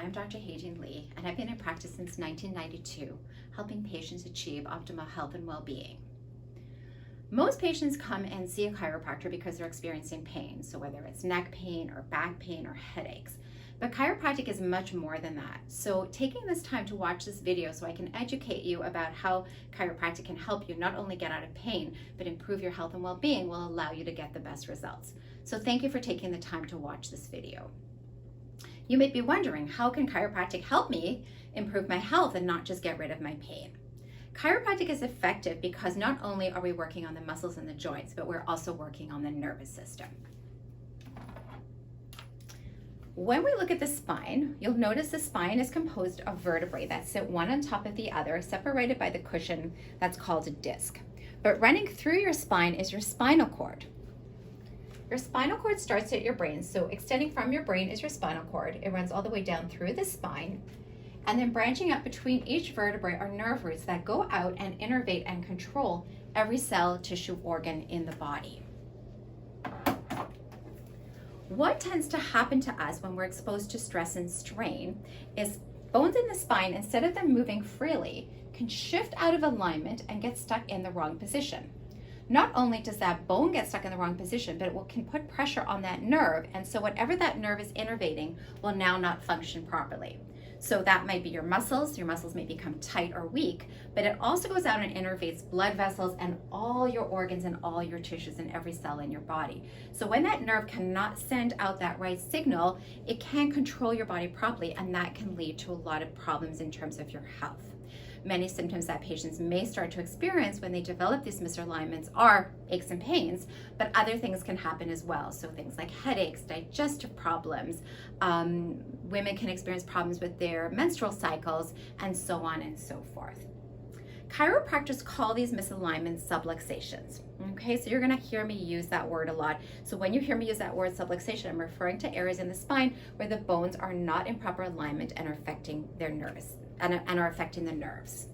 I'm Dr. Haydene Lee, and I've been in practice since 1992, helping patients achieve optimal health and well-being. Most patients come and see a chiropractor because they're experiencing pain, so whether it's neck pain or back pain or headaches. But chiropractic is much more than that. So taking this time to watch this video so I can educate you about how chiropractic can help you not only get out of pain, but improve your health and well-being will allow you to get the best results. So thank you for taking the time to watch this video. You may be wondering, how can chiropractic help me improve my health and not just get rid of my pain? Chiropractic is effective because not only are we working on the muscles and the joints, but we're also working on the nervous system. When we look at the spine, you'll notice the spine is composed of vertebrae that sit one on top of the other, separated by the cushion that's called a disc. But running through your spine is your spinal cord. Your spinal cord starts at your brain, so extending from your brain is your spinal cord. It runs all the way down through the spine, and then branching up between each vertebrae are nerve roots that go out and innervate and control every cell, tissue, organ in the body. What tends to happen to us when we're exposed to stress and strain is bones in the spine, instead of them moving freely, can shift out of alignment and get stuck in the wrong position. Not only does that bone get stuck in the wrong position, but it can put pressure on that nerve, and so whatever that nerve is innervating will now not function properly. So that might be your muscles may become tight or weak, but it also goes out and innervates blood vessels and all your organs and all your tissues and every cell in your body. So when that nerve cannot send out that right signal, it can't control your body properly, and that can lead to a lot of problems in terms of your health. Many symptoms that patients may start to experience when they develop these misalignments are aches and pains, but other things can happen as well. So things like headaches, digestive problems, women can experience problems with their menstrual cycles, and so on and so forth. Chiropractors call these misalignments subluxations. Okay, so you're gonna hear me use that word a lot. So when you hear me use that word subluxation, I'm referring to areas in the spine where the bones are not in proper alignment and are affecting their nerves and are affecting the nerves.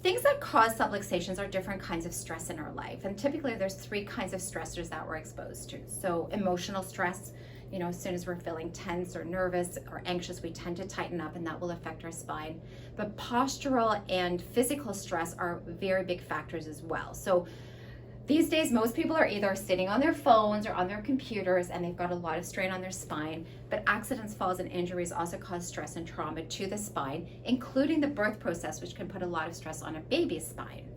Things that cause subluxations are different kinds of stress in our life, and typically there's three kinds of stressors that we're exposed to. So emotional stress, as soon as we're feeling tense or nervous or anxious, we tend to tighten up, and that will affect our spine. But postural and physical stress are very big factors as well. So these days, most people are either sitting on their phones or on their computers, and they've got a lot of strain on their spine. But accidents, falls, and injuries also cause stress and trauma to the spine, including the birth process, which can put a lot of stress on a baby's spine.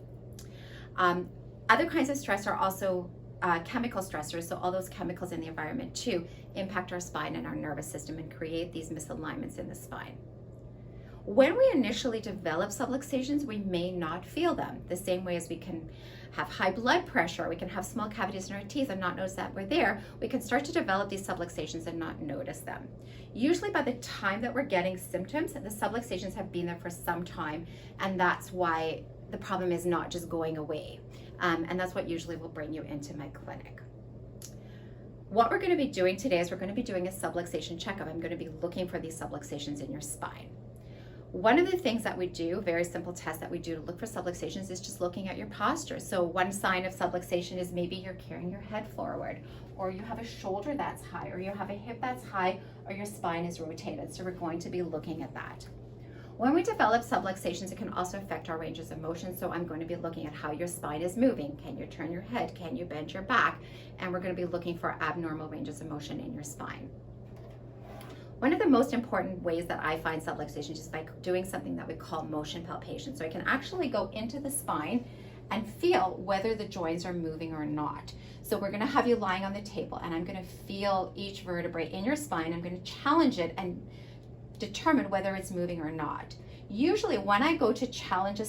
Other kinds of stress are also chemical stressors, so all those chemicals in the environment too impact our spine and our nervous system and create these misalignments in the spine. When we initially develop subluxations, we may not feel them, the same way as we can have high blood pressure, we can have small cavities in our teeth and not notice that we're there. We can start to develop these subluxations and not notice them. Usually by the time that we're getting symptoms, the subluxations have been there for some time, and that's why the problem is not just going away. And that's what usually will bring you into my clinic. What we're going to be doing today is we're going to be doing a subluxation checkup. I'm going to be looking for these subluxations in your spine. One of the things that we do, very simple test that we do to look for subluxations, is just looking at your posture. So one sign of subluxation is maybe you're carrying your head forward, or you have a shoulder that's high, or you have a hip that's high, or your spine is rotated. So we're going to be looking at that. When we develop subluxations, it can also affect our ranges of motion. So I'm going to be looking at how your spine is moving. Can you turn your head? Can you bend your back? And we're going to be looking for abnormal ranges of motion in your spine. One of the most important ways that I find subluxations is by doing something that we call motion palpation. So I can actually go into the spine and feel whether the joints are moving or not. So we're going to have you lying on the table, and I'm going to feel each vertebrae in your spine. I'm going to challenge it and determine whether it's moving or not. Usually when I go to challenge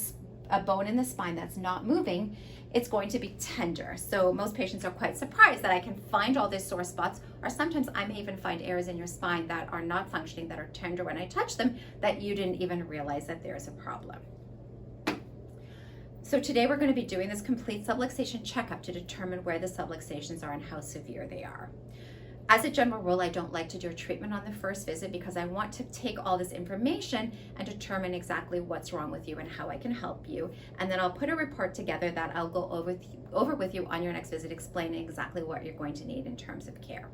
a bone in the spine that's not moving, it's going to be tender. So most patients are quite surprised that I can find all these sore spots, or sometimes I may even find areas in your spine that are not functioning, that are tender when I touch them, that you didn't even realize that there's a problem. So today we're going to be doing this complete subluxation checkup to determine where the subluxations are and how severe they are. As a general rule, I don't like to do a treatment on the first visit because I want to take all this information and determine exactly what's wrong with you and how I can help you. And then I'll put a report together that I'll go over with you on your next visit, explaining exactly what you're going to need in terms of care.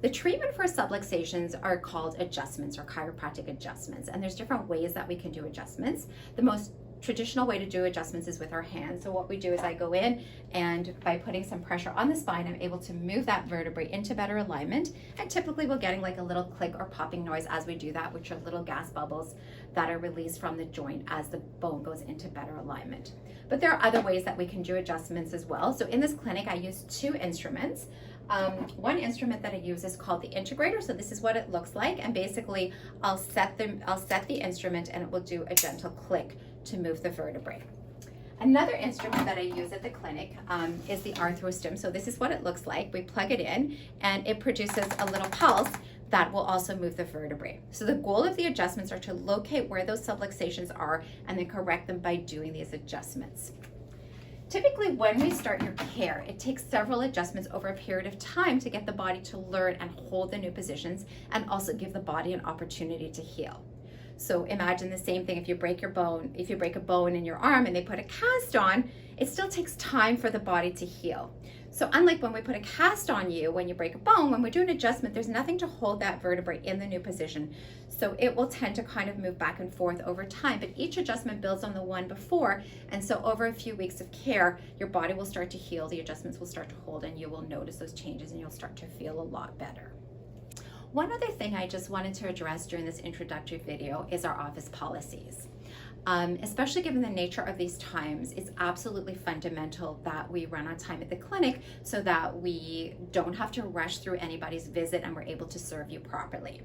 The treatment for subluxations are called adjustments or chiropractic adjustments, and there's different ways that we can do adjustments. The most traditional way to do adjustments is with our hands. So what we do is I go in, and by putting some pressure on the spine, I'm able to move that vertebrae into better alignment, and typically we're getting like a little click or popping noise as we do that, which are little gas bubbles that are released from the joint as the bone goes into better alignment. But there are other ways that we can do adjustments as well. So in this clinic I use two instruments. One instrument that I use is called the integrator. So this is what it looks like, and basically I'll set the instrument and it will do a gentle click to move the vertebrae. Another instrument that I use at the clinic is the arthrostim. So this is what it looks like. We plug it in and it produces a little pulse that will also move the vertebrae. So the goal of the adjustments are to locate where those subluxations are and then correct them by doing these adjustments. Typically, when we start your care, it takes several adjustments over a period of time to get the body to learn and hold the new positions, and also give the body an opportunity to heal. So imagine the same thing if you break a bone in your arm and they put a cast on, it still takes time for the body to heal. So unlike when we put a cast on you, when you break a bone, when we do an adjustment, there's nothing to hold that vertebrae in the new position. So it will tend to kind of move back and forth over time, but each adjustment builds on the one before. And so over a few weeks of care, your body will start to heal, the adjustments will start to hold, and you will notice those changes and you'll start to feel a lot better. One other thing I just wanted to address during this introductory video is our office policies. Especially given the nature of these times, it's absolutely fundamental that we run on time at the clinic so that we don't have to rush through anybody's visit and we're able to serve you properly.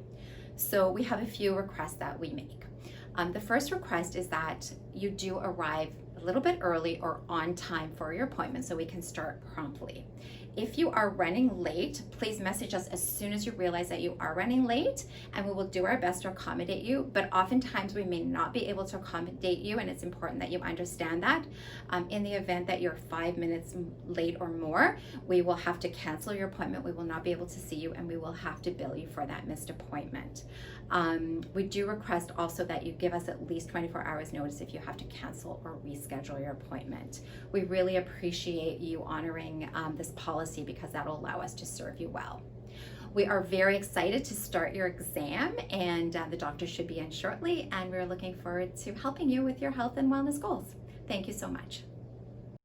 So we have a few requests that we make. The first request is that you do arrive a little bit early or on time for your appointment so we can start promptly. If you are running late, please message us as soon as you realize that you are running late, and we will do our best to accommodate you, but oftentimes we may not be able to accommodate you, and it's important that you understand that. In the event that you're 5 minutes late or more, we will have to cancel your appointment, we will not be able to see you, and we will have to bill you for that missed appointment. We do request also that you give us at least 24 hours notice if you have to cancel or reschedule your appointment. We really appreciate you honoring this policy because that will allow us to serve you well. We are very excited to start your exam, and the doctor should be in shortly, and we're looking forward to helping you with your health and wellness goals. Thank you so much.